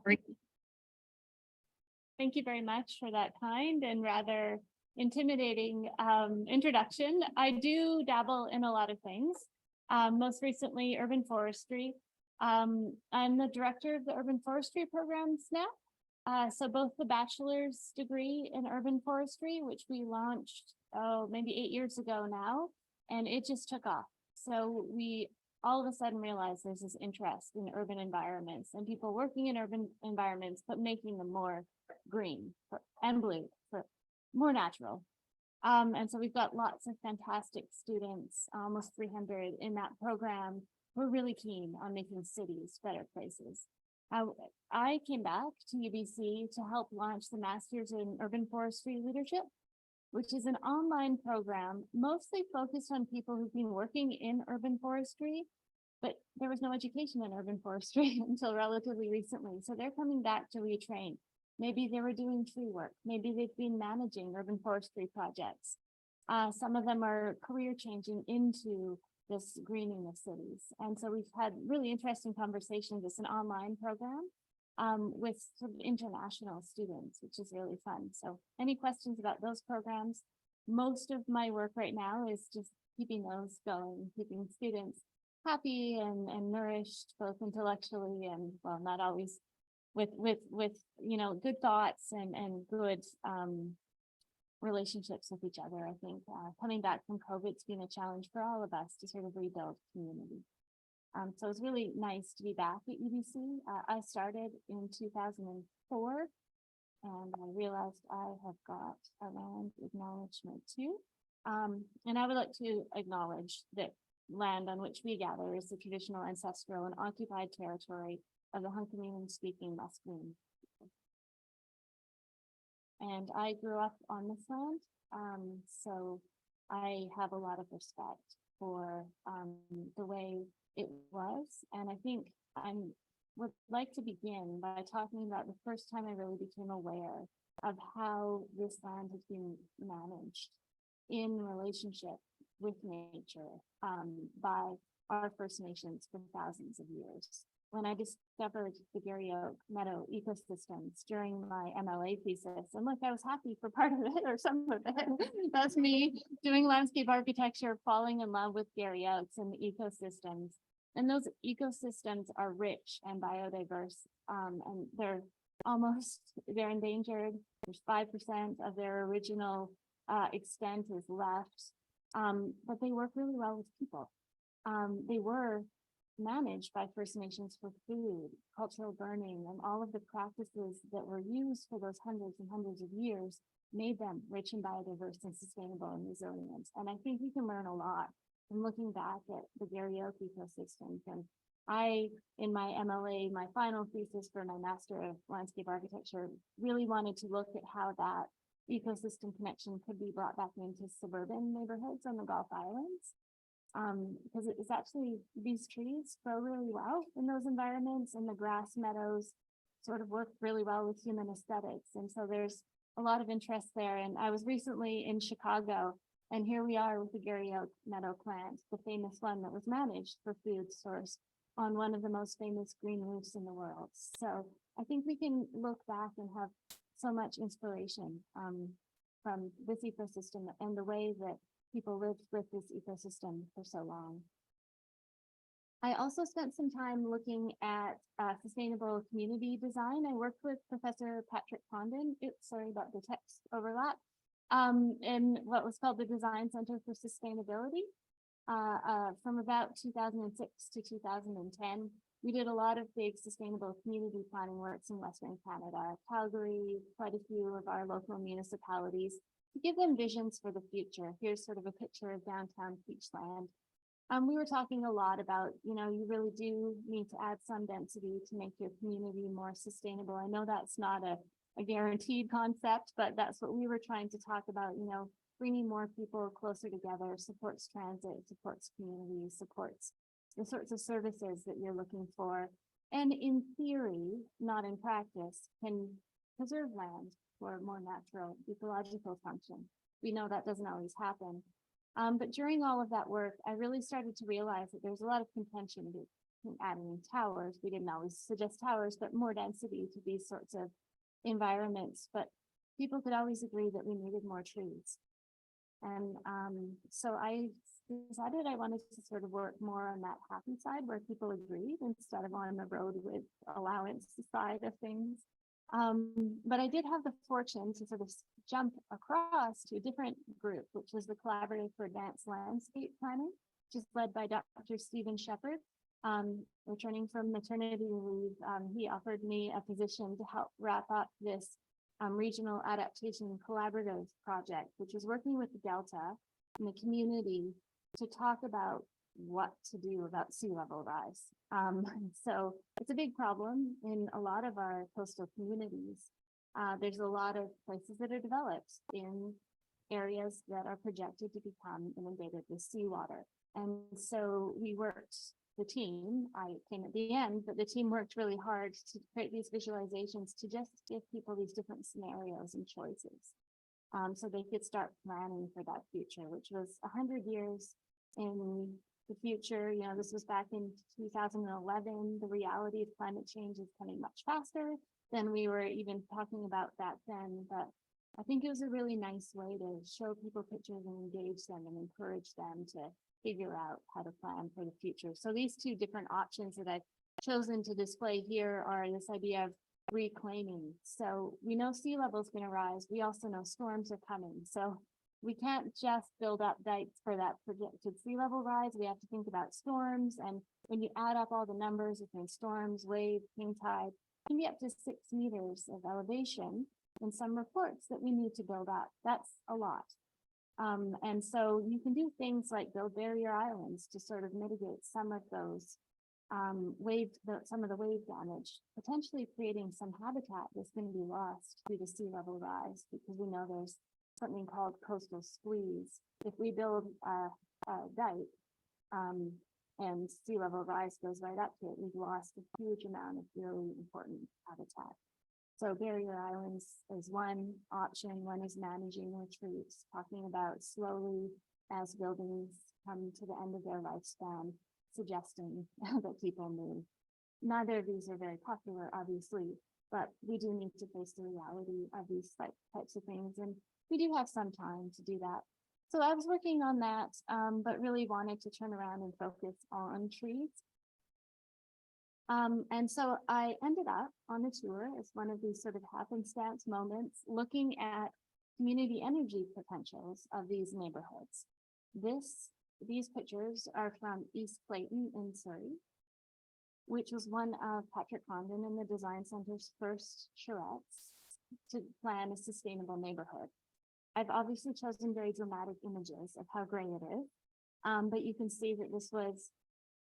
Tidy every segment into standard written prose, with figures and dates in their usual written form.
Great. Thank you very much for that kind and rather intimidating introduction. I do dabble in a lot of things. Most recently, urban forestry. I'm the director of the urban forestry programs now. So both the bachelor's degree in urban forestry, which we launched, maybe 8 years ago now, and it just took off. So we all of a sudden realized there's this interest in urban environments and people working in urban environments, but making them more green and blue, for more natural. And so we've got lots of fantastic students, almost 300 in that program. We're really keen on making cities better places. I came back to UBC to help launch the Masters in Urban Forestry Leadership, which is an online program mostly focused on people who've been working in urban forestry, but there was no education in urban forestry until relatively recently. So they're coming back to retrain. Maybe they were doing tree work. Maybe they've been managing urban forestry projects. Some of them are career changing into this greening of cities. And so we've had really interesting conversations. It's an online program with sort of international students, which is really fun. So any questions about those programs? Most of my work right now is just keeping those going, keeping students happy and nourished, both intellectually and, well, not always with you know, good thoughts and good relationships with each other. I think coming back from COVID, it's been a challenge for all of us to sort of rebuild community. So it's really nice to be back at UBC. I started in 2004, and I realized I have got a land acknowledgement too. And I would like to acknowledge that land on which we gather is the traditional, ancestral, and occupied territory of the Hunkaminam speaking Musqueam. And I grew up on this land, so I have a lot of respect for the way it was. And I think I would like to begin by talking about the first time I really became aware of how this land has been managed in relationship with nature by our First Nations for thousands of years. When I discovered the Garry Oak Meadow ecosystems during my MLA thesis, and look, I was happy for part of it or some of it. That's me doing landscape architecture, falling in love with Garry Oaks and the ecosystems. And those ecosystems are rich and biodiverse, and they're endangered. There's 5% of their original extent is left, but they work really well with people. They were managed by First Nations for food, cultural burning, and all of the practices that were used for those hundreds and hundreds of years made them rich and biodiverse and sustainable and resilient. And I think we can learn a lot from looking back at the Garry Oak ecosystems. And I, in my MLA, my final thesis for my Master of Landscape Architecture, really wanted to look at how that ecosystem connection could be brought back into suburban neighborhoods on the Gulf Islands. Because it's actually, these trees grow really well in those environments, and the grass meadows sort of work really well with human aesthetics. And so there's a lot of interest there. And I was recently in Chicago, and here we are with the Garry Oak Meadow plant, the famous one that was managed for food source on one of the most famous green roofs in the world. So I think we can look back and have so much inspiration from this ecosystem and the way that people lived with this ecosystem for so long. I also spent some time looking at sustainable community design. I worked with Professor Patrick Condon, sorry about the text overlap, in what was called the Design Center for Sustainability from about 2006 to 2010. We did a lot of big sustainable community planning works in Western Canada, Calgary, quite a few of our local municipalities, to give them visions for the future. Here's sort of a picture of downtown Peachland. We were talking a lot about, you know, you really do need to add some density to make your community more sustainable. I know that's not a guaranteed concept, but that's what we were trying to talk about, you know, bringing more people closer together, supports transit, supports communities, supports the sorts of services that you're looking for. And in theory, not in practice, can preserve land for more natural ecological function. We know that doesn't always happen. But during all of that work, I really started to realize that there's a lot of contention adding towers. We didn't always suggest towers, but more density to these sorts of environments. But people could always agree that we needed more trees. And so I decided I wanted to sort of work more on that happy side where people agreed instead of on the road with allowance side of things. But I did have the fortune to sort of jump across to a different group, which was the Collaborative for Advanced Landscape Planning, which is led by Dr. Stephen Shepard. Returning from maternity leave, he offered me a position to help wrap up this regional adaptation collaborative project, which was working with the Delta and the community to talk about what to do about sea level rise. So it's a big problem in a lot of our coastal communities. There's a lot of places that are developed in areas that are projected to become inundated with seawater. And so we worked, the team, I came at the end, but the team worked really hard to create these visualizations to just give people these different scenarios and choices. So they could start planning for that future, which was 100 years in the future. You know, this was back in 2011. The reality of climate change is coming much faster than we were even talking about that then. But I think it was a really nice way to show people pictures and engage them and encourage them to figure out how to plan for the future. So these two different options that I've chosen to display here are this idea of reclaiming. So we know sea level is going to rise. We also know storms are coming. So we can't just build up dikes for that projected sea level rise. We have to think about storms. And when you add up all the numbers between storms, wave, king tide, it can be up to 6 meters of elevation in some reports that we need to build up. That's a lot. And so you can do things like build barrier islands to sort of mitigate some of those some of the wave damage, potentially creating some habitat that's going to be lost due to sea level rise, because we know there's something called coastal squeeze. If we build a dike and sea level rise goes right up to it, we've lost a huge amount of really important habitat. So barrier islands is one option. One is managing retreats, talking about slowly as buildings come to the end of their lifespan, suggesting that people move. Neither of these are very popular, obviously, but we do need to face the reality of these types of things. And we do have some time to do that. So I was working on that, but really wanted to turn around and focus on trees. And so I ended up on a tour as one of these sort of happenstance moments, looking at community energy potentials of these neighborhoods. These pictures are from East Clayton in Surrey, which was one of Patrick Condon and the Design Center's first charrettes to plan a sustainable neighborhood. I've obviously chosen very dramatic images of how gray it is, but you can see that this was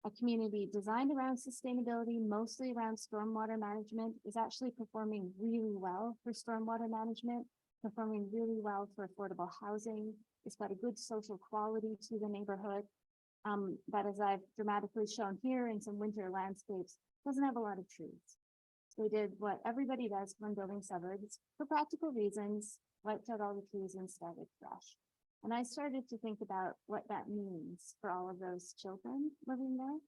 a community designed around sustainability, mostly around stormwater management, is actually performing really well for stormwater management, performing really well for affordable housing. It's got a good social quality to the neighborhood. But as I've dramatically shown here in some winter landscapes, doesn't have a lot of trees. So we did what everybody does when building suburbs for practical reasons, wiped out all the trees and started fresh. And I started to think about what that means for all of those children living there,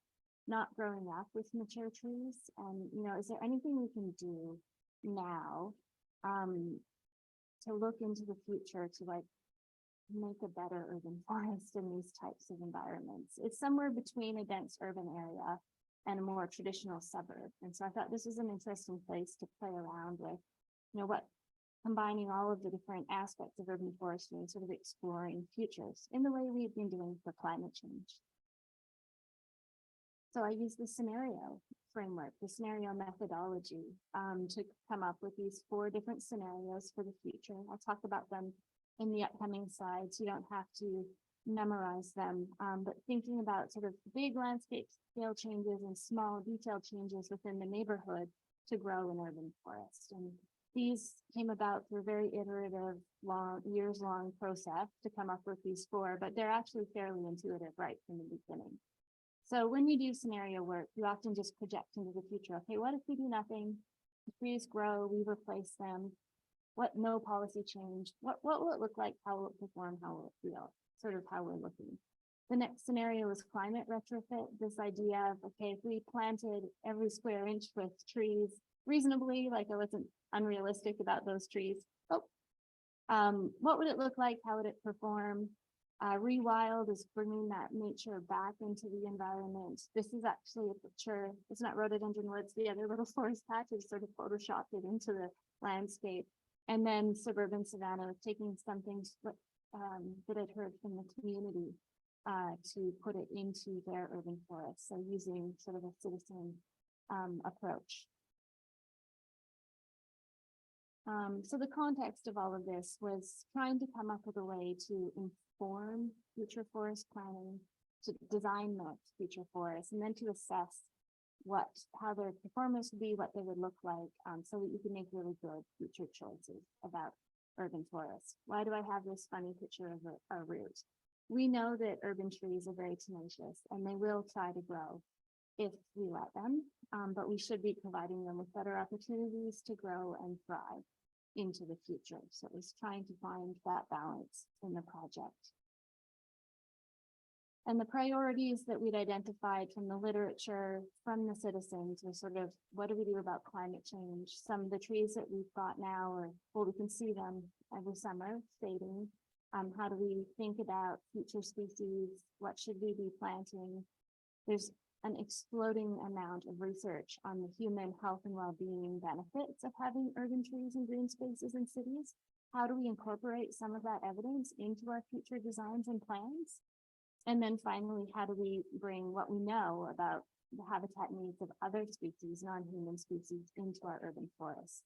not growing up with mature trees. And, you know, is there anything we can do now to look into the future to like make a better urban forest in these types of environments? It's somewhere between a dense urban area and a more traditional suburb. And so I thought this was an interesting place to play around with, you know, what combining all of the different aspects of urban forestry and sort of exploring futures in the way we've been doing for climate change. So I use the scenario framework, the scenario methodology, to come up with these 4 different scenarios for the future. I'll talk about them in the upcoming slides. You don't have to memorize them, but thinking about sort of big landscape scale changes and small detail changes within the neighborhood to grow an urban forest. And these came about through a very iterative, years-long process to come up with these 4, but they're actually fairly intuitive right from the beginning. So when you do scenario work, you often just project into the future. Okay, what if we do nothing? The trees grow, we replace them. What no policy change? What will it look like? How will it perform? How will it feel? Sort of how we're looking. The next scenario is climate retrofit. This idea of, okay, if we planted every square inch with trees reasonably, like I wasn't unrealistic about those trees. What would it look like? How would it perform? Rewild is bringing that nature back into the environment. This is actually a picture. It's not rhododendron woods. The other little forest patch is sort of photoshopped it into the landscape. And then suburban savanna, taking something that I'd heard from the community to put it into their urban forest. So using sort of a citizen approach. So the context of all of this was trying to come up with a way to inform future forest planning, to design those future forests, and then to assess how their performance would be, what they would look like, so that you can make really good future choices about urban forests. Why do I have this funny picture of a root? We know that urban trees are very tenacious and they will try to grow if we let them, but we should be providing them with better opportunities to grow and thrive into the future. So it was trying to find that balance in the project. And the priorities that we'd identified from the literature, from the citizens, were sort of, what do we do about climate change? Some of the trees that we've got now we can see them every summer fading. How do we think about future species? What should we be planting? There's an exploding amount of research on the human health and well-being benefits of having urban trees and green spaces in cities. How do we incorporate some of that evidence into our future designs and plans? And then finally, how do we bring what we know about the habitat needs of other species, non-human species, into our urban forests?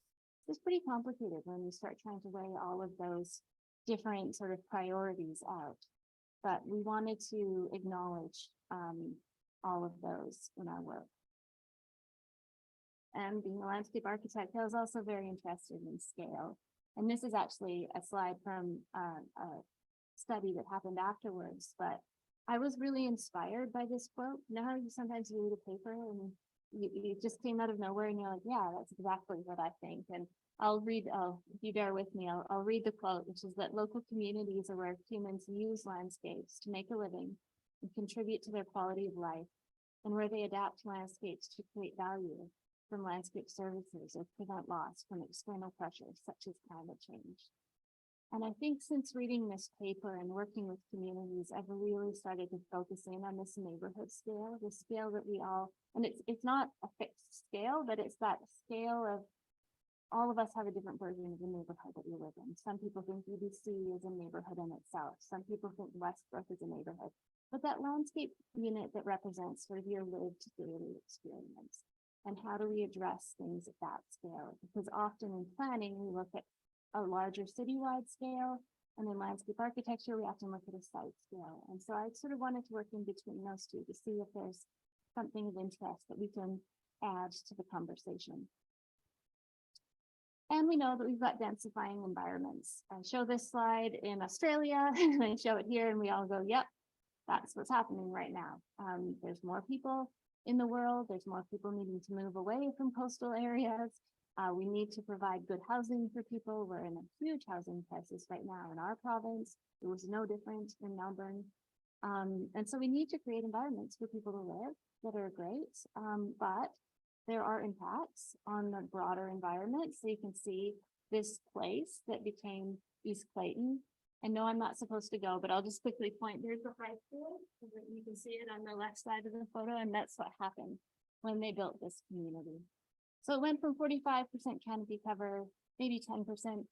It's pretty complicated when you start trying to weigh all of those different sort of priorities out. But we wanted to acknowledge all of those in our work. And being a landscape architect, I was also very interested in scale. And this is actually a slide from a study that happened afterwards, but I was really inspired by this quote. You know how you sometimes read a paper and you just came out of nowhere and you're like, yeah, that's exactly what I think. And if you bear with me, I'll read the quote, which is that local communities are where humans use landscapes to make a living and contribute to their quality of life, and where they adapt landscapes to create value from landscape services or prevent loss from external pressures such as climate change. And I think since reading this paper and working with communities, I've really started to focus in on this neighborhood scale, the scale that we all, and it's not a fixed scale, but it's that scale of all of us have a different version of the neighborhood that we live in. Some people think UBC is a neighborhood in itself. Some people think Westbrook is a neighborhood. But that landscape unit that represents sort of your lived daily experience. And how do we address things at that scale? Because often in planning, we look at a larger citywide scale, and in landscape architecture, we often look at a site scale. And so I sort of wanted to work in between those two to see if there's something of interest that we can add to the conversation. And we know that we've got densifying environments. I show this slide in Australia, and I show it here, and we all go, yep, that's what's happening right now. There's more people in the world. There's more people needing to move away from coastal areas. We need to provide good housing for people. We're in a huge housing crisis right now in our province. It was no different in Melbourne. And so we need to create environments for people to live that are great, but there are impacts on the broader environment. So you can see this place that became East Clayton. I know I'm not supposed to go, but I'll just quickly point. There's the high school, so that you can see it on the left side of the photo, and that's what happened when they built this community. So it went from 45% canopy cover, maybe 10%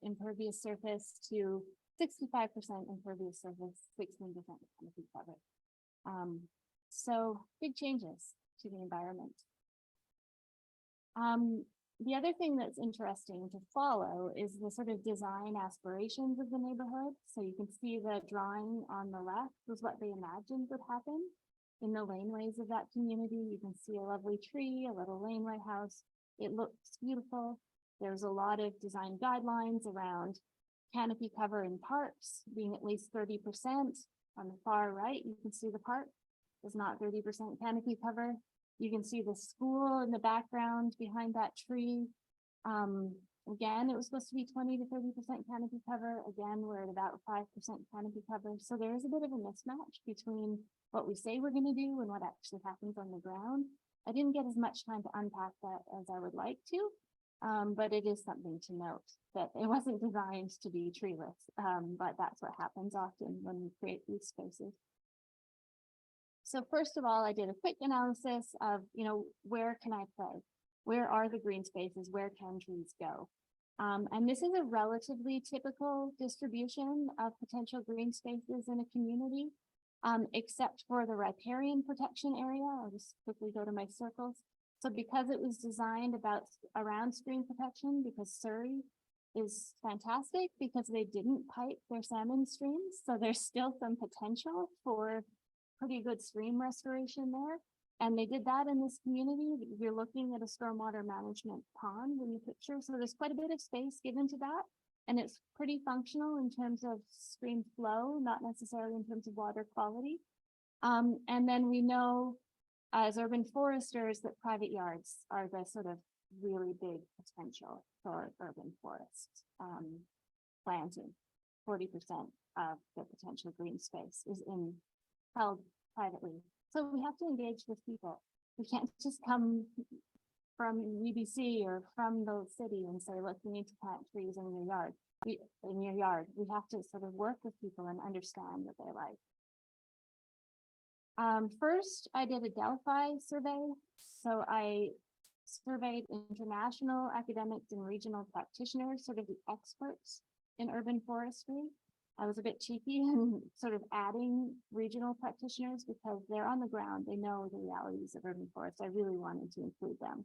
impervious surface, to 65% impervious surface, 16% canopy cover. So big changes to the environment. The other thing that's interesting to follow is the sort of design aspirations of the neighborhood. So you can see the drawing on the left was what they imagined would happen in the laneways of that community. You can see a lovely tree, a little laneway house. It looks beautiful. There's a lot of design guidelines around canopy cover in parks being at least 30%. On the far right, you can see the park is not 30% canopy cover. You can see the school in the background behind that tree. Again, it was supposed to be 20 to 30% canopy cover. Again, we're at about 5% canopy cover. So there is a bit of a mismatch between what we say we're going to do and what actually happens on the ground. I didn't get as much time to unpack that as I would like to, but it is something to note that it wasn't designed to be treeless, but that's what happens often when we create these spaces. So first of all, I did a quick analysis of, where can I play? Where are the green spaces? Where can trees go? And this is a relatively typical distribution of potential green spaces in a community, except for the riparian protection area. I'll just quickly go to my circles. So because it was designed around stream protection, because Surrey is fantastic because they didn't pipe their salmon streams. So there's still some potential for pretty good stream restoration there. And they did that in this community. You're looking at a stormwater management pond in the picture. So there's quite a bit of space given to that. And it's pretty functional in terms of stream flow, not necessarily in terms of water quality. And then we know as urban foresters that private yards are the sort of really big potential for urban forest planting. 40% of the potential green space is held privately. So we have to engage with people. We can't just come from UBC or from the city and say, look, we need to plant trees in your yard. We have to sort of work with people and understand what they like. First, I did a Delphi survey. So I surveyed international academics and regional practitioners, sort of the experts in urban forestry. I was a bit cheeky and sort of adding regional practitioners because they're on the ground. They know the realities of urban forests. I really wanted to include them.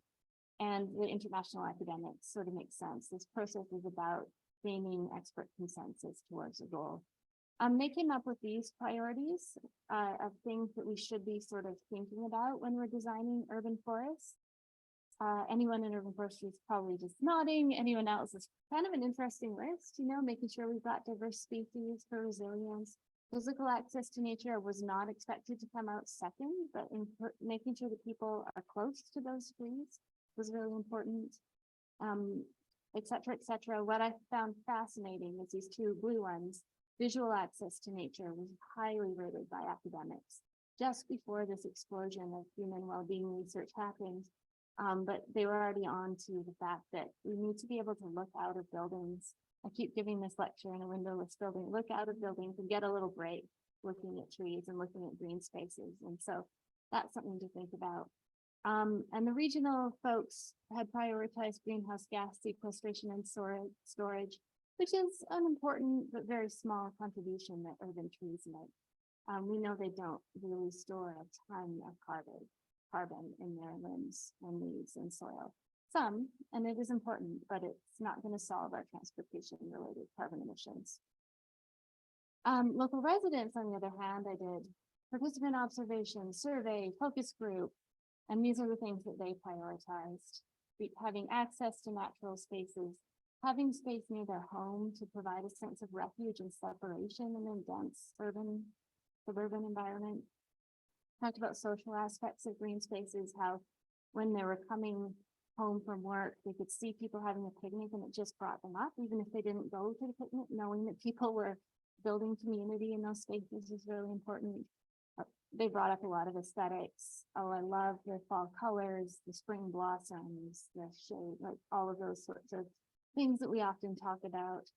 And the international academics sort of makes sense. This process is about gaining expert consensus towards a goal. They came up with these priorities of things that we should be sort of thinking about when we're designing urban forests. Anyone in urban forestry is probably just nodding. Anyone else is kind of an interesting list, making sure we've got diverse species for resilience. Physical access to nature was not expected to come out second, but making sure that people are close to those trees was really important, et cetera, et cetera. What I found fascinating is these two blue ones. Visual access to nature was highly rated by academics just before this explosion of human well-being research happened. But they were already on to the fact that we need to be able to look out of buildings. I keep giving this lecture in a windowless building, look out of buildings and get a little break looking at trees and looking at green spaces. And so that's something to think about. And the regional folks had prioritized greenhouse gas sequestration and storage, which is an important but very small contribution that urban trees make. We know they don't really store a ton of carbon in their limbs and leaves and soil. Some, and it is important, but it's not going to solve our transportation related carbon emissions. Local residents, on the other hand, I did participant observation, survey, focus group, and these are the things that they prioritized. Having access to natural spaces, having space near their home to provide a sense of refuge and separation in a dense suburban environment. Talked about social aspects of green spaces, how when they were coming home from work, they could see people having a picnic and it just brought them up, even if they didn't go to the picnic, knowing that people were building community in those spaces is really important. They brought up a lot of aesthetics. Oh, I love the fall colors, the spring blossoms, the shade, like all of those sorts of things that we often talk about.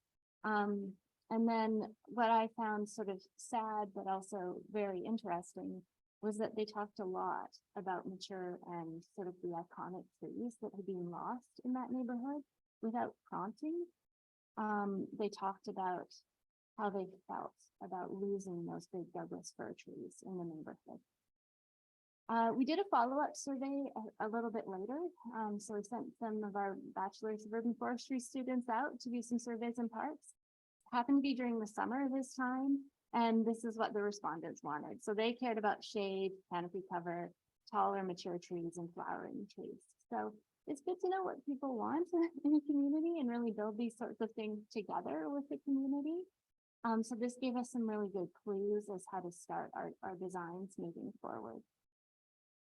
And then what I found sort of sad, but also very interesting, was that they talked a lot about mature and sort of the iconic trees that had been lost in that neighborhood without prompting. They talked about how they felt about losing those big Douglas fir trees in the neighborhood. We did a follow-up survey a little bit later. So we sent some of our bachelor's of urban forestry students out to do some surveys in parks. It happened to be during the summer this time. And this is what the respondents wanted. So they cared about shade, canopy cover, taller mature trees, and flowering trees. So it's good to know what people want in a community and really build these sorts of things together with the community. So this gave us some really good clues as how to start our designs moving forward.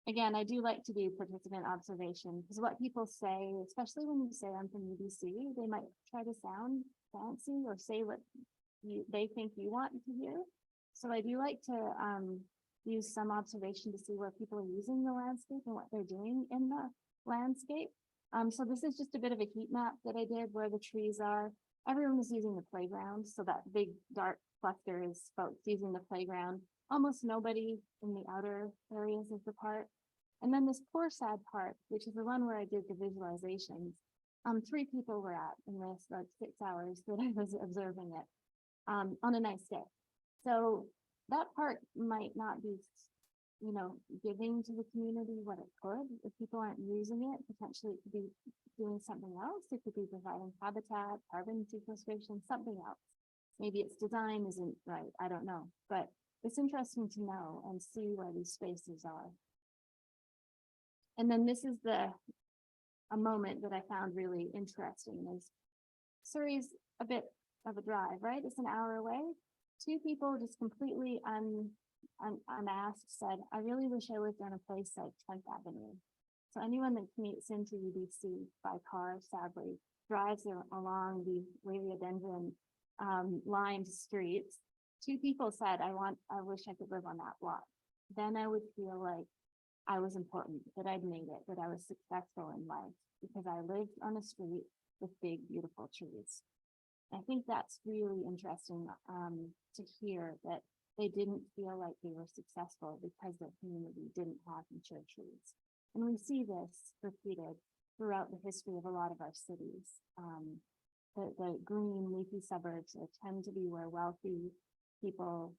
again, I do like to do participant observation because what people say, especially when you say I'm from UBC, they might try to sound fancy or say what they think you want to hear. So I do like to use some observation to see where people are using the landscape and what they're doing in the landscape. So this is just a bit of a heat map that I did where the trees are. Everyone was using the playground. So that big dark cluster is folks using the playground. Almost nobody in the outer areas of the park. And then this poor sad park, which is the one where I did the visualizations. 3 people were at in this like 6 hours that I was observing it on a nice day. So that part might not be, you know, giving to the community what it could. If people aren't using it, potentially it could be doing something else. It could be providing habitat, carbon sequestration, something else. Maybe its design isn't right. I don't know. But it's interesting to know and see where these spaces are. And then this is a moment that I found really interesting is Surrey's a bit of a drive, right? It's an hour away. 2 people just completely unasked said, I really wish I lived on a place like 10th Avenue. So anyone that commutes into UBC by car, sadly, drives along the rhododendron lined streets. 2 people said, I wish I could live on that block. Then I would feel like I was important, that I'd made it, that I was successful in life because I lived on a street with big, beautiful trees. I think that's really interesting to hear that they didn't feel like they were successful because their community didn't have mature trees. And we see this repeated throughout the history of a lot of our cities. The green leafy suburbs tend to be where wealthy people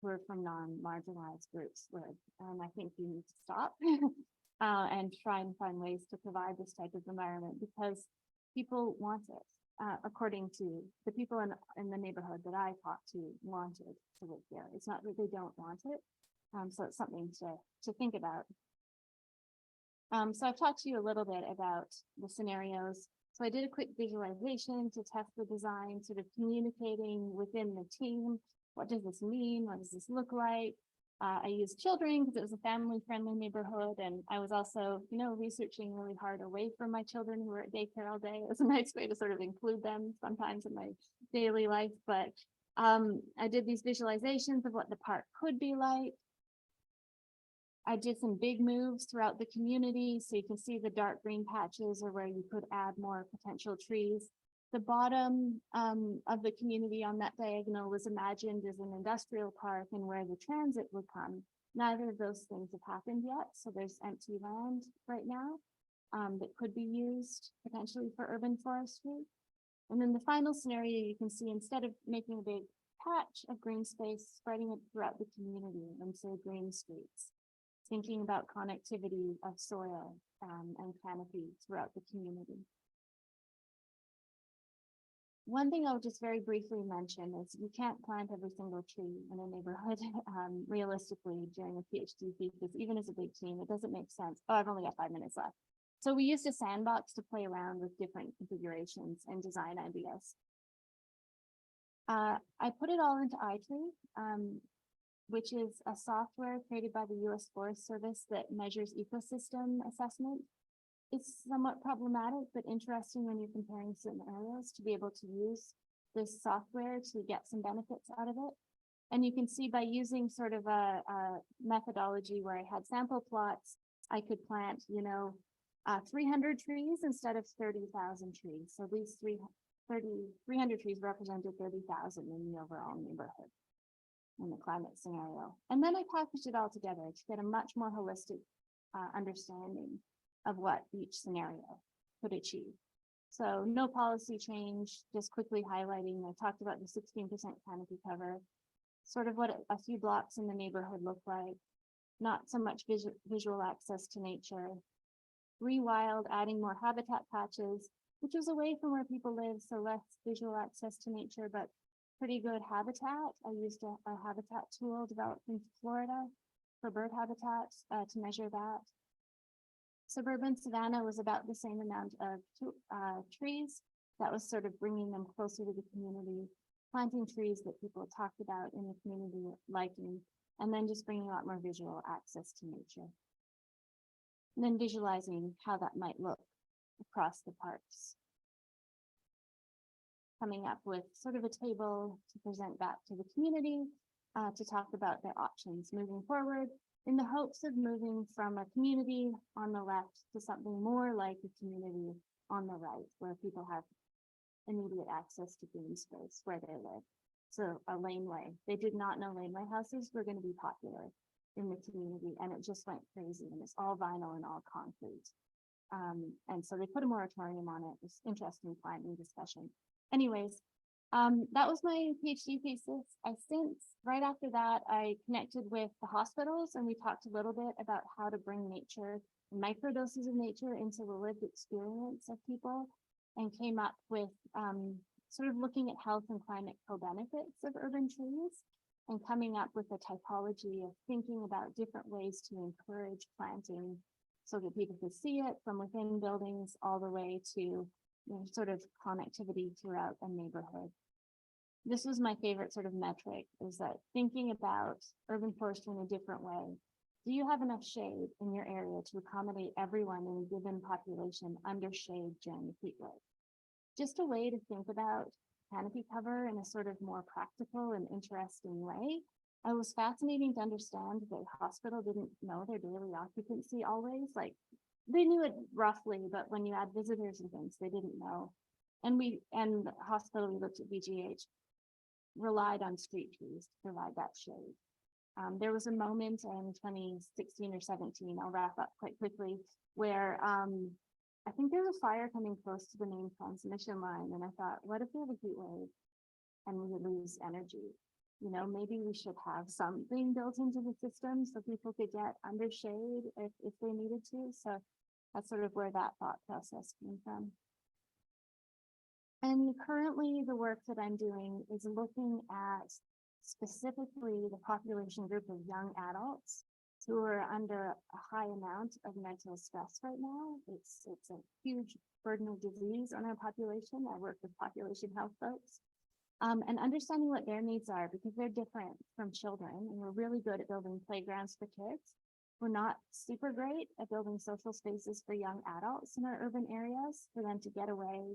who are from non-marginalized groups live. And I think we need to stop and try and find ways to provide this type of environment because people want it. According to the people in the neighborhood that I talked to wanted to live there. It's not that they don't want it. So it's something to think about. So I've talked to you a little bit about the scenarios. So I did a quick visualization to test the design, sort of communicating within the team. What does this mean? What does this look like? I used children because it was a family-friendly neighborhood, and I was also, you know, researching really hard away from my children who were at daycare all day. It was a nice way to sort of include them sometimes in my daily life. But I did these visualizations of what the park could be like. I did some big moves throughout the community, so you can see the dark green patches are where you could add more potential trees. The bottom of the community on that diagonal was imagined as an industrial park and where the transit would come. Neither of those things have happened yet, so there's empty land right now that could be used potentially for urban forestry. And then the final scenario you can see, instead of making a big patch of green space, spreading it throughout the community into green streets, thinking about connectivity of soil and canopy throughout the community. One thing I'll just very briefly mention is you can't plant every single tree in a neighborhood realistically during a PhD thesis, even as a big team. It doesn't make sense. Oh, I've only got 5 minutes left. So we used a sandbox to play around with different configurations and design ideas. I put it all into iTree, which is a software created by the US Forest Service that measures ecosystem assessment. It's somewhat problematic, but interesting when you're comparing certain areas to be able to use this software to get some benefits out of it. And you can see by using sort of a methodology where I had sample plots, I could plant, 300 trees instead of 30,000 trees. So these 300 trees represented 30,000 in the overall neighborhood in the climate scenario. And then I packaged it all together to get a much more holistic understanding of what each scenario could achieve. So no policy change, just quickly highlighting, I talked about the 16% canopy cover, sort of what a few blocks in the neighborhood look like, not so much visual access to nature, rewild, adding more habitat patches, which was away from where people live, so less visual access to nature, but pretty good habitat. I used a habitat tool developed in Florida for bird habitats to measure that. Suburban savanna was about the same amount of trees. That was sort of bringing them closer to the community, planting trees that people talked about in the community liking, and then just bringing a lot more visual access to nature. and then visualizing how that might look across the parks. Coming up with sort of a table to present back to the community to talk about their options moving forward in the hopes of moving from a community on the left to something more like a community on the right, where people have immediate access to green space where they live. So a laneway. They did not know laneway houses were going to be popular in the community, and it just went crazy, and it's all vinyl and all concrete. And so they put a moratorium on it. It's interesting finding discussion. Anyways, that was my PhD thesis. Right after that, I connected with the hospitals, and we talked a little bit about how to bring nature, microdoses of nature into the lived experience of people, and came up with sort of looking at health and climate co-benefits of urban trees, and coming up with a typology of thinking about different ways to encourage planting so that people could see it from within buildings all the way to sort of connectivity throughout a neighborhood. This was my favorite sort of metric, is that thinking about urban forestry in a different way. Do you have enough shade in your area to accommodate everyone in a given population under shade during the heat wave? Just a way to think about canopy cover in a sort of more practical and interesting way. It was fascinating to understand that hospital didn't know their daily occupancy always. Like, they knew it roughly, but when you add visitors and things, they didn't know. And the hospital, we looked at BGH, relied on street trees to provide that shade. There was a moment in 2016 or 17, I'll wrap up quite quickly, where I think there was a fire coming close to the main transmission line. And I thought, what if we have a heat wave and we lose energy? Maybe we should have something built into the system so people could get under shade if they needed to. So that's sort of where that thought process came from. And currently the work that I'm doing is looking at specifically the population group of young adults who are under a high amount of mental stress right now. It's a huge burden of disease on our population. I work with population health folks. And understanding what their needs are, because they're different from children, and we're really good at building playgrounds for kids. We're not super great at building social spaces for young adults in our urban areas, for them to get away,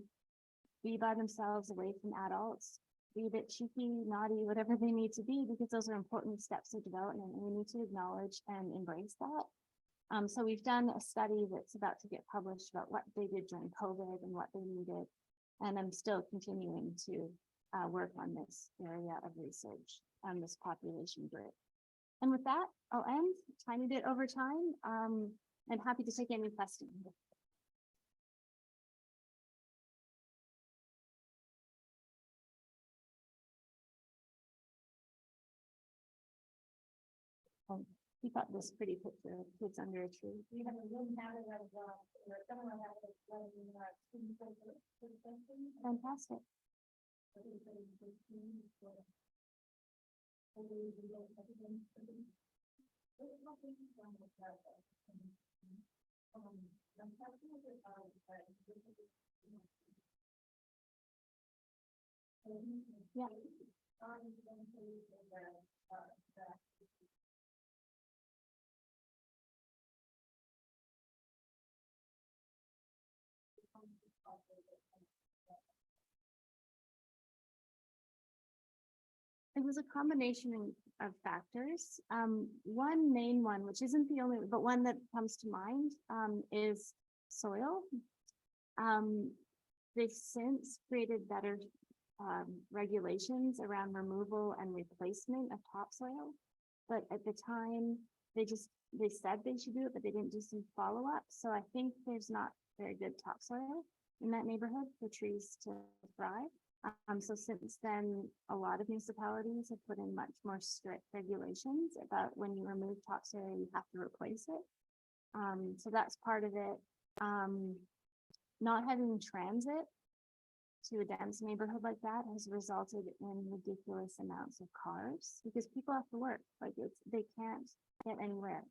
be by themselves, away from adults, be a bit cheeky, naughty, whatever they need to be, because those are important steps of development, and we need to acknowledge and embrace that. So we've done a study that's about to get published about what they did during COVID and what they needed, and I'm still continuing to work on this area of research on this population group. And with that, I'll end. Tiny bit over time. I'm happy to take any questions. He got this pretty picture of kids under a tree. We have a room now that fantastic. Yeah. It was a combination of factors. One main one, which isn't the only, but one that comes to mind, is soil. They've since created better regulations around removal and replacement of topsoil, but at the time they said they should do it, but they didn't do some follow-up. So I think there's not very good topsoil in that neighborhood for trees to thrive. So since then, a lot of municipalities have put in much more strict regulations about when you remove topsoil, you have to replace it. So that's part of it. Not having transit to a dense neighborhood like that has resulted in ridiculous amounts of cars, because people have to work. Like, they can't get anywhere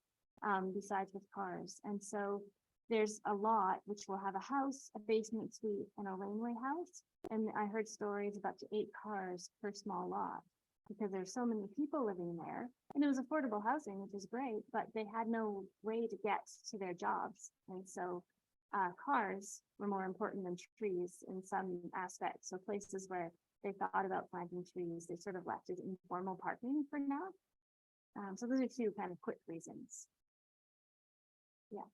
besides with cars. And so there's a lot which will have a house, a basement suite, and a laneway house. And I heard stories of up to 8 cars per small lot. because there's so many people living there, and it was affordable housing, which is great, but they had no way to get to their jobs. And so cars were more important than trees in some aspects. So places where they thought about planting trees, they sort of left it informal parking for now. So those are two kind of quick reasons. Yeah.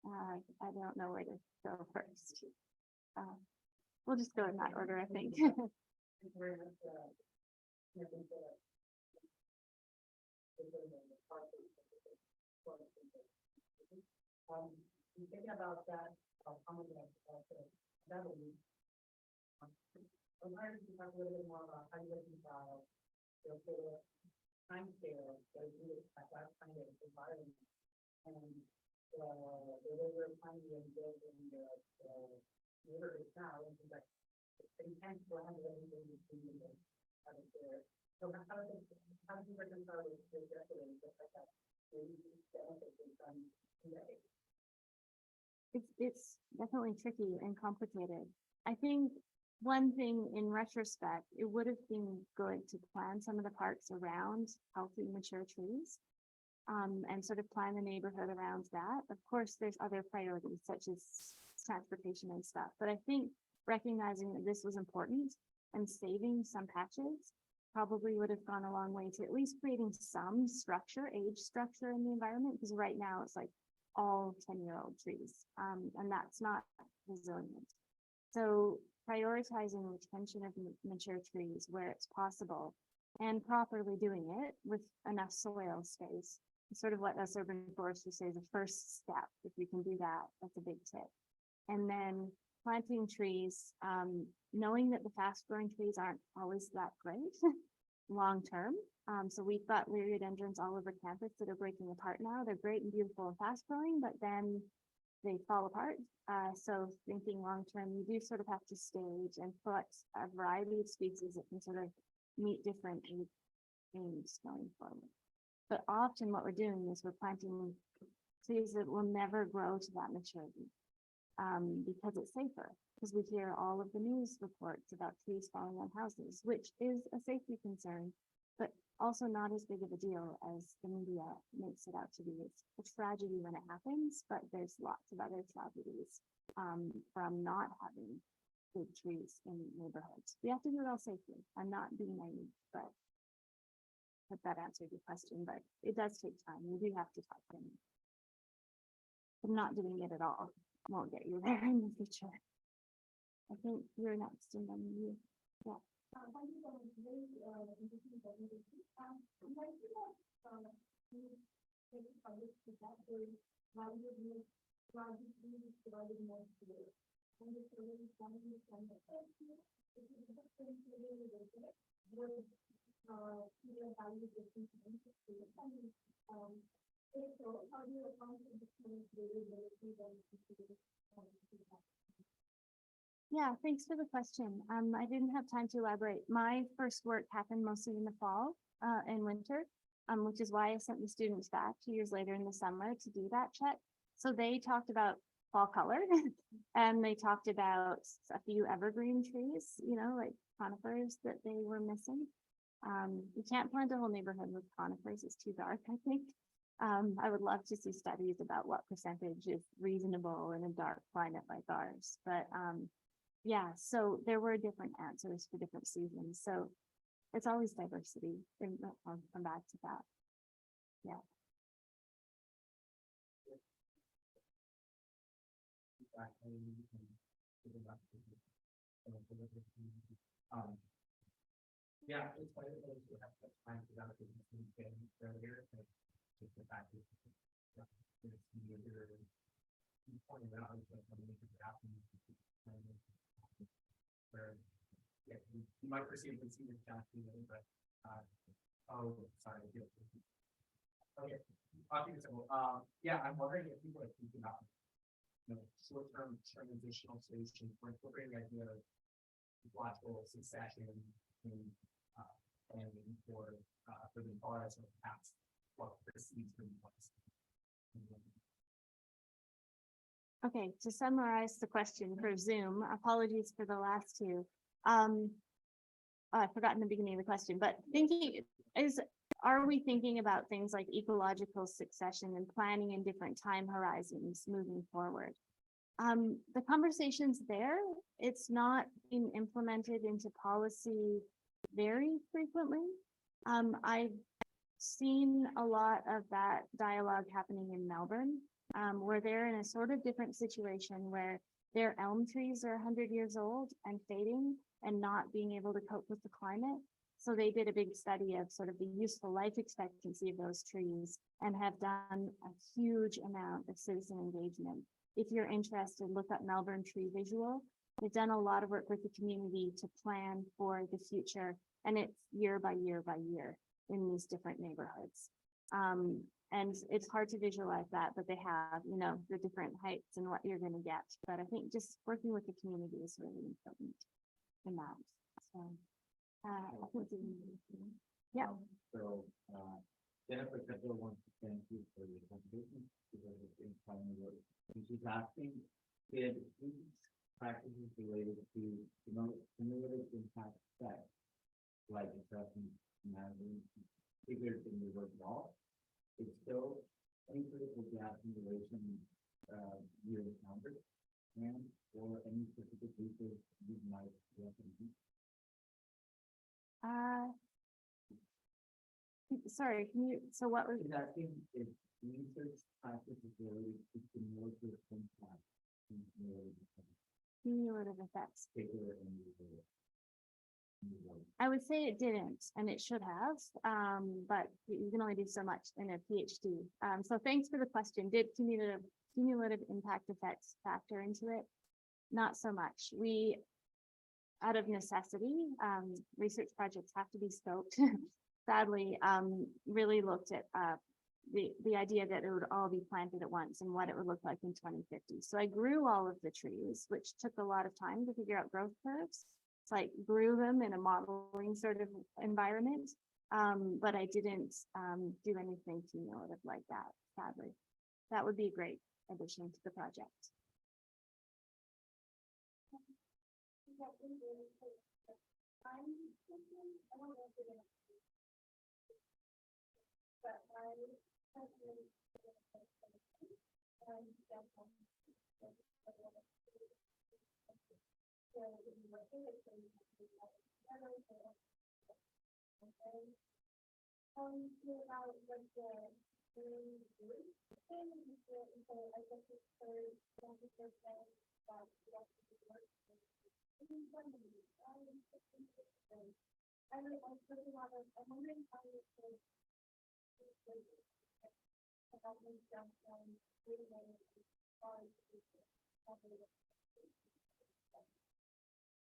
I don't know where to go first. We'll just go in that order, I think. Thinking about that, that would be. I'm trying to talk a little bit more about how you reconcile the time scale that is needed at that kind of environment and the way we're planning and building the neighborhood now, and like the intent to have everything between them out of there. So how do you reconcile this yesterday and stuff like that? It's definitely tricky and complicated. I think one thing in retrospect, it would have been good to plan some of the parks around healthy, mature trees, and sort of plan the neighborhood around that. Of course, there's other priorities such as transportation and stuff, but I think recognizing that this was important and saving some patches probably would have gone a long way to at least creating some structure, age structure in the environment, because right now it's like all 10-year-old trees, and that's not resilient. So prioritizing retention of mature trees where it's possible and properly doing it with enough soil space is sort of what us urban foresters say is the first step. If you can do that, that's a big tip. And then planting trees, knowing that the fast growing trees aren't always that great long term. So we've got liriodendrons all over campus that are breaking apart now. They're great and beautiful and fast growing, but then they fall apart. So thinking long term, you do sort of have to stage and put a variety of species that can sort of meet different aims going forward. But often what we're doing is we're planting trees that will never grow to that maturity, because it's safer. Because we hear all of the news reports about trees falling on houses, which is a safety concern, but also not as big of a deal as the media makes it out to be. It's a tragedy when it happens, but there's lots of other tragedies from not having big trees in neighborhoods. We have to do it all safely. I'm not being naive, but hope that answered your question, but it does take time. You do have to talk to them. But not doing it at all won't get you there in the future. I think you're next and then you. Yeah. Yeah, thanks for the question. I didn't have time to elaborate. My first work happened mostly in the fall and winter, which is why I sent the students back 2 years later in the summer to do that check. So they talked about fall color and they talked about a few evergreen trees, you know, like conifers that they were missing. You can't plant a whole neighborhood with conifers, it's too dark, I think. I would love to see studies about what percentage is reasonable in a dark climate like ours, but yeah, so there were different answers for different seasons. So it's always diversity. And I'll come back to that. Yeah. Yeah, it's quite a bit to have that time to develop it earlier. Just the fact that you pointed out that something could happen. Where yeah, you might perceive the senior staff, but oh, sorry. Okay, yeah, I'm wondering if people are thinking about short-term transitional solutions for incorporating the idea of logical succession and planning for the forest or perhaps what precedes the forest. Okay, to summarize the question for Zoom, apologies for the last two. I've forgotten the beginning of the question, but are we thinking about things like ecological succession and planning in different time horizons moving forward? The conversation's there. It's not being implemented into policy very frequently. I've seen a lot of that dialogue happening in Melbourne, where they're in a sort of different situation where their elm trees are 100 years old and fading and not being able to cope with the climate. So they did a big study of sort of the useful life expectancy of those trees and have done a huge amount of citizen engagement. If you're interested, look up Melbourne Tree Visual. They've done a lot of work with the community to plan for the future, and it's year by year by year in these different neighborhoods. And it's hard to visualize that, but they have, you know, the different heights and what you're going to get. But I think just working with the community is really important in that. So, yeah. So, Jennifer Kessler wants to thank you for your contribution because it's been fun work. And she's asking, did these practices related to, you know, cumulative impact effects, like assessing management figured in the word law, it's still any critical gaps in relation you encountered and or any specific research you might recommend? Sorry, can you, so what was, She's asking if research practices related to cumulative impact in cumulative effects? particular in the I would say it didn't, and it should have, but you can only do so much in a PhD. So thanks for the question. Did cumulative impact effects factor into it? Not so much. We, out of necessity, research projects have to be scoped. Sadly, really looked at the idea that it would all be planted at once and what it would look like in 2050. So I grew all of the trees, which took a lot of time to figure out growth curves. So I grew them in a modeling sort of environment, but I didn't do anything cumulative like that, sadly. That would be a great addition to the project.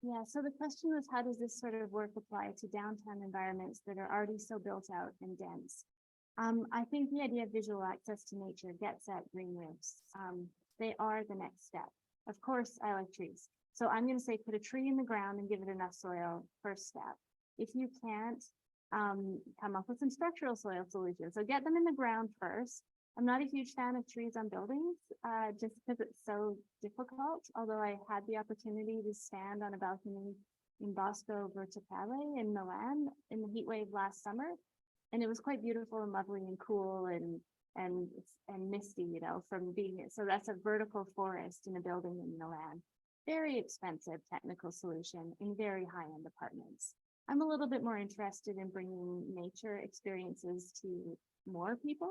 Yeah, so the question was, how does this sort of work apply to downtown environments that are already so built out and dense? I think the idea of visual access to nature gets at green roofs. They are the next step. Of course, I like trees. So I'm going to say put a tree in the ground and give it enough soil, first step. If you can't, come up with some structural soil solutions. So get them in the ground first. I'm not a huge fan of trees on buildings, just because it's so difficult. Although I had the opportunity to stand on a balcony in Bosco Verticale in Milan in the heat wave last summer, and it was quite beautiful and lovely and cool and misty, you know, from being it. So that's a vertical forest in a building in Milan. Very expensive technical solution in very high-end apartments. I'm a little bit more interested in bringing nature experiences to more people.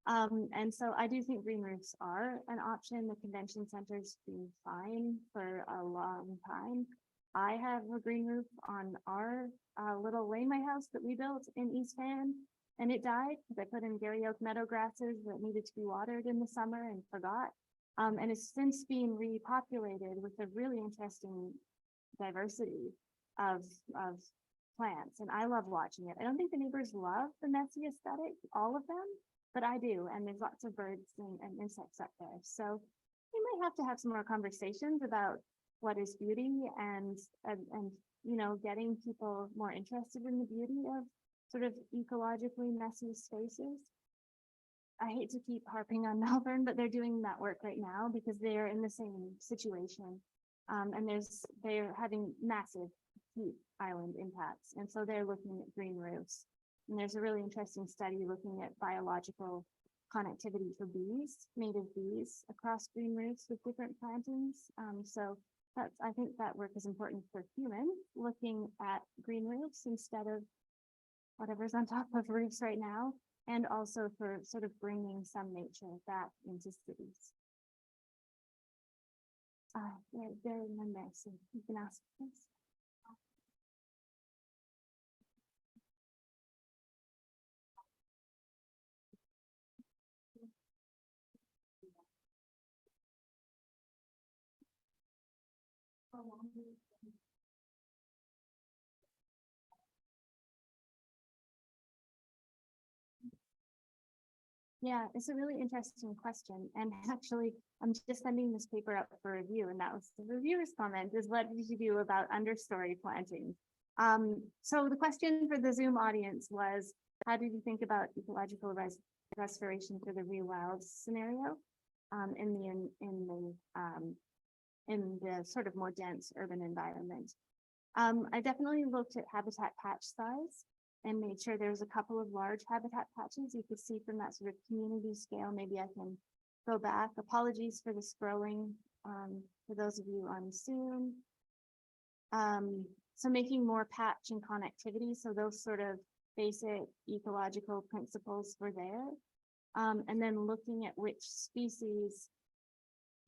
And so I do think green roofs are an option. The convention center's been fine for a long time. I have a green roof on our little laneway house that we built in East Van, and it died because I put in Gary Oak meadow grasses that needed to be watered in the summer and forgot. And it's since been repopulated with a really interesting diversity of plants, and I love watching it. I don't think the neighbors love the messy aesthetic, all of them, but I do, and there's lots of birds and insects up there. So we might have to have some more conversations about what is beauty and you know, getting people more interested in the beauty of sort of ecologically messy spaces. I hate to keep harping on Melbourne, but they're doing that work right now because they're in the same situation. And they're having massive heat island impacts. And so they're looking at green roofs. And there's a really interesting study looking at biological connectivity for bees, native bees across green roofs with different plantings. So that's, I think that work is important for humans looking at green roofs instead of whatever's on top of roofs right now, and also for sort of bringing some nature back into cities. They're in there, so you can ask this. Yeah, it's a really interesting question. And actually, I'm just sending this paper up for review, and that was the reviewer's comment is, what did you do about understory planting? So the question for the Zoom audience was, how did you think about ecological restoration for the rewild scenario in the sort of more dense urban environment? I definitely looked at habitat patch size and made sure there was a couple of large habitat patches you could see from that sort of community scale. Maybe I can go back. Apologies for the scrolling for those of you on Zoom. So making more patch and connectivity. So those sort of basic ecological principles were there. And then looking at which species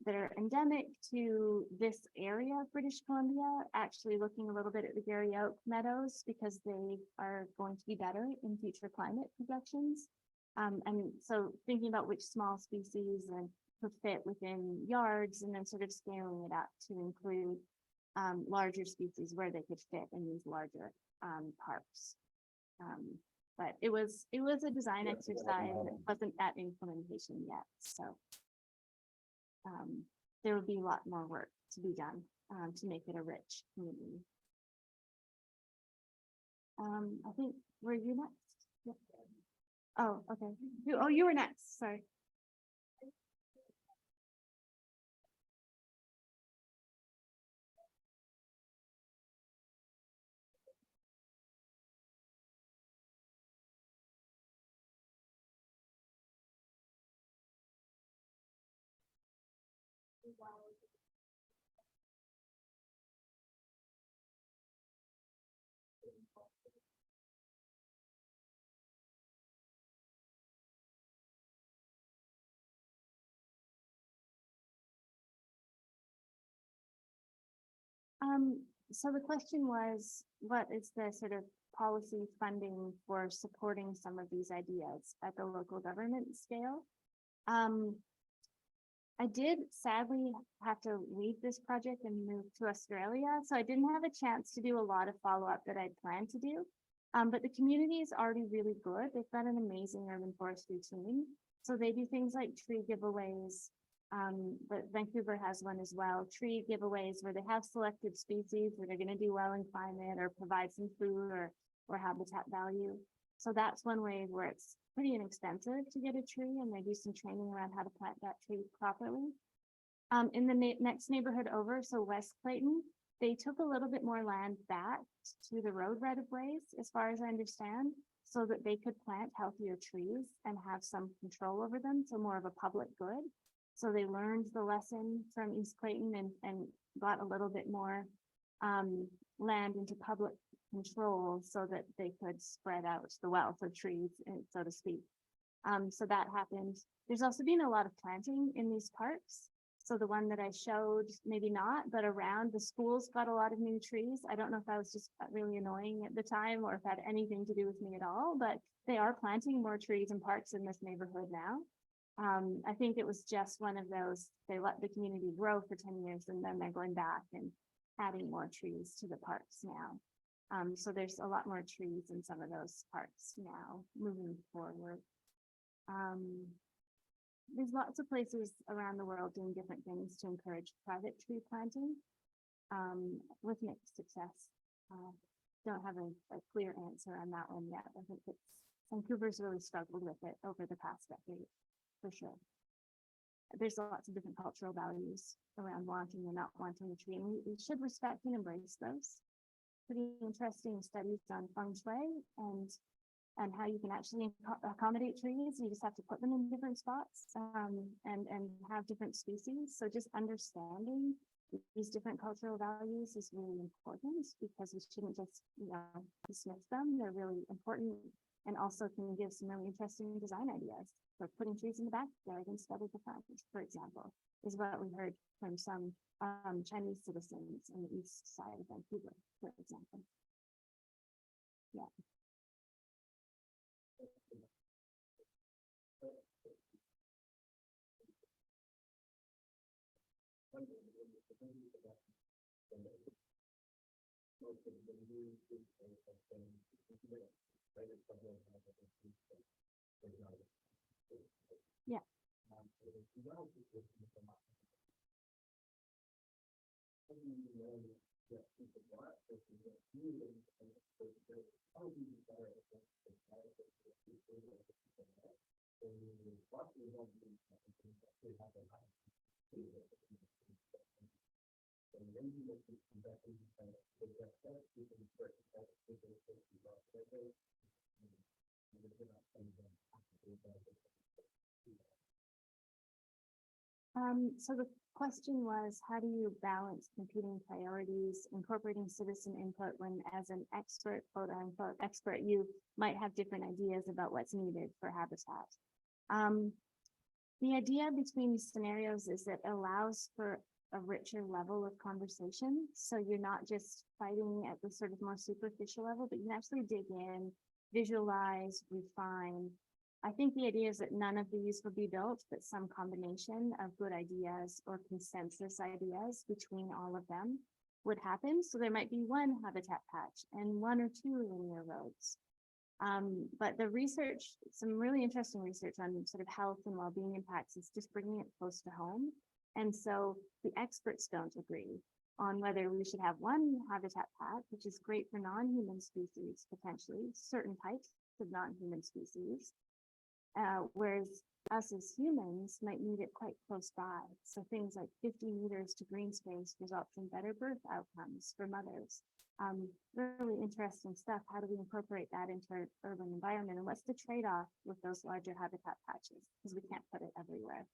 that are endemic to this area of British Columbia, actually looking a little bit at the Garry Oak meadows because they are going to be better in future climate projections. And so thinking about which small species and could fit within yards, and then sort of scaling it up to include larger species where they could fit in these larger parks. But it was a design exercise. It wasn't at implementation yet, so there would be a lot more work to be done to make it a rich community. I think, were you next? Yep. Oh, okay. You were next, sorry. So the question was, what is the sort of policy funding for supporting some of these ideas at the local government scale? I did sadly have to leave this project and move to Australia, so I didn't have a chance to do a lot of follow-up that I'd planned to do. But the community is already really good. They've got an amazing urban forestry team. So they do things like tree giveaways, but Vancouver has one as well, tree giveaways where they have selected species that are going to do well in climate or provide some food or habitat value. So that's one way where it's pretty inexpensive to get a tree, and they do some training around how to plant that tree properly. In the next neighborhood over, so West Clayton, they took a little bit more land back to the road right of ways, as far as I understand, so that they could plant healthier trees and have some control over them, so more of a public good. So they learned the lesson from East Clayton and got a little bit more land into public control so that they could spread out the wealth of trees, so to speak. So that happened. There's also been a lot of planting in these parks. So the one that I showed, maybe not, but around the schools got a lot of new trees. I don't know if that was just really annoying at the time or if that had anything to do with me at all, but they are planting more trees and parks in this neighborhood now. I think it was just one of those, they let the community grow for 10 years and then they're going back and adding more trees to the parks now. So there's a lot more trees in some of those parks now moving forward. There's lots of places around the world doing different things to encourage private tree planting with mixed success. Don't have a clear answer on that one yet. I think Vancouver's really struggled with it over the past decade, for sure. There's lots of different cultural values around wanting and not wanting a tree, and we should respect and embrace those. pretty interesting studies on feng shui and how you can actually accommodate trees. You just have to put them in different spots, and have different species. So just understanding these different cultural values is really important, because we shouldn't just, dismiss them. They're really important, and also can give some really interesting design ideas. For putting trees in the backyard instead of the front, for example, is what we heard from some Chinese citizens on the east side of Vancouver, for example. Yeah. Yeah. So the question was, how do you balance competing priorities, incorporating citizen input when, as an expert, quote unquote, expert, you might have different ideas about what's needed for habitat? The idea between these scenarios is that it allows for a richer level of conversation. So you're not just fighting at the sort of more superficial level, but you can actually dig in, visualize, refine. I think the idea is that none of these will be built, but some combination of good ideas or consensus ideas between all of them would happen. So there might be one habitat patch and one or two linear roads. But the research, some really interesting research on sort of health and well-being impacts is just bringing it close to home. And so the experts don't agree on whether we should have one habitat patch, which is great for non-human species, potentially certain types of non-human species. Whereas us as humans might need it quite close by. So things like 50 meters to green space results in better birth outcomes for mothers. Really interesting stuff. How do we incorporate that into our urban environment? And what's the trade-off with those larger habitat patches? Because we can't put it everywhere.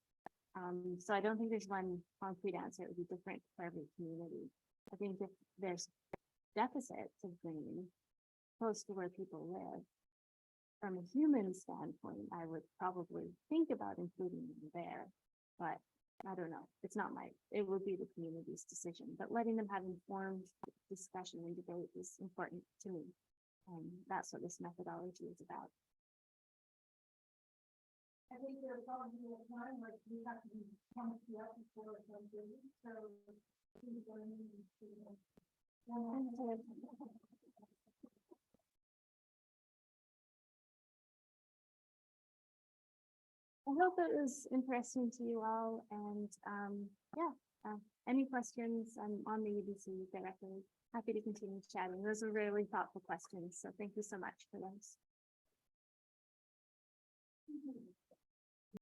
So I don't think there's one concrete answer. It would be different for every community. I think if there's deficits of green close to where people live, from a human standpoint, I would probably think about including them there, but I don't know. It's not it would be the community's decision, but letting them have informed discussion and debate is important to me. That's what this methodology is about. I think there's probably a time like we have to come to up before something, so. I hope it was interesting to you all, and any questions, I'm on the UBC directly. Happy to continue chatting. Those are really thoughtful questions, so thank you so much for those.